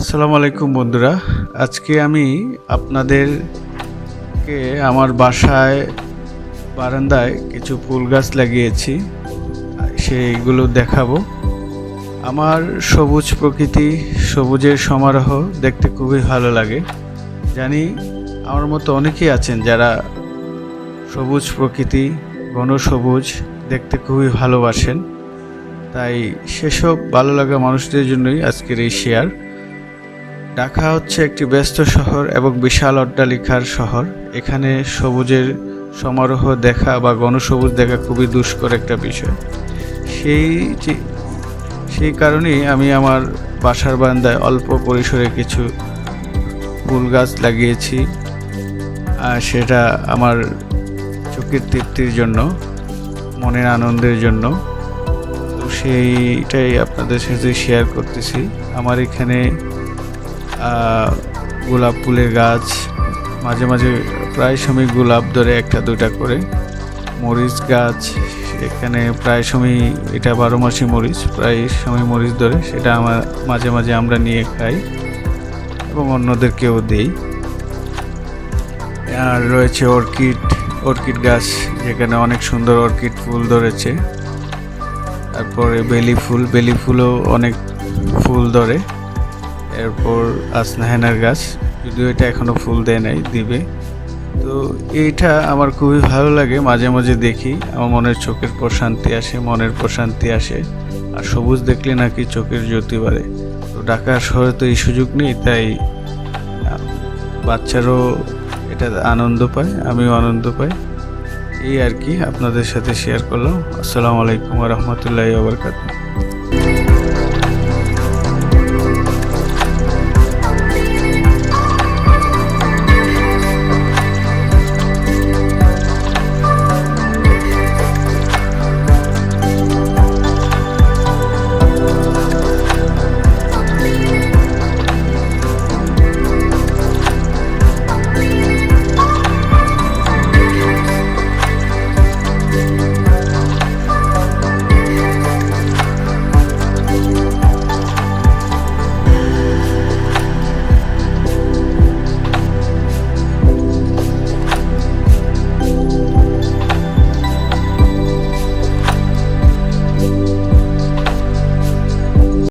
আসসালামু আলাইকুম বন্ধুরা। আজকে আমি আপনাদেরকে আমার বাসায় বারান্দায় কিছু ফুল গাছ লাগিয়েছি, সেইগুলো দেখাবো। আমার সবুজ প্রকৃতি, সবুজের সমারোহ দেখতে খুবই ভালো লাগে। জানি আমার মতো অনেকেই আছেন যারা সবুজ প্রকৃতি, ঘন সবুজ দেখতে খুবই ভালোবাসেন। তাই সেসব ভালো লাগা মানুষদের জন্যই আজকের এই শেয়ার। ঢাকা হচ্ছে একটি ব্যস্ত শহর এবং বিশাল অট্টালিকার শহর। এখানে সবুজের সমারোহ দেখা বা ঘনসবুজ দেখা খুবই দুষ্কর একটা বিষয়। সেই সেই কারণেই আমি আমার বাসার বারান্দায় অল্প পরিসরে কিছু ফুল গাছ লাগিয়েছি, আর সেটা আমার চোখের তৃপ্তির জন্য, মনের আনন্দের জন্য। তো সেইটাই আপনাদের সাথে শেয়ার করতেছি। আমার এখানে গোলাপ ফুলের গাছ, মাঝে মাঝে প্রায় সময় গোলাপ ধরে একটা দুটা করে। মরিচ গাছ, এখানে প্রায় সময় এটা 12 মাসি মরিচ, প্রায় সময় মরিচ ধরে, সেটা আমার মাঝে মাঝে আমরা নিয়ে খাই এবং অন্যদেরকেও দিই। আর রয়েছে অর্কিড গাছ, যেখানে অনেক সুন্দর অর্কিড ফুল ধরেছে। তারপরে বেলি ফুলও অনেক ফুল ধরে। এরপর আসনাহেনার গাছ, যদিও এটা এখনো ফুল দেয় নাই, দিবে। তো এইটা আমার খুবই ভালো লাগে, মাঝে মাঝে দেখি, আমার মনের প্রশান্তি আসে। আর সবুজ দেখলে নাকি চোখের জ্যোতি বাড়ে। তো ঢাকা শহরে তো এই সুযোগ নেই, তাই বাচ্চারাও এটা আনন্দ পায়, আমিও আনন্দ পাই। এই আর কি আপনাদের সাথে শেয়ার করলাম। আসসালামু আলাইকুম ওয়া রাহমাতুল্লাহি ওয়া বারাকাতুহু।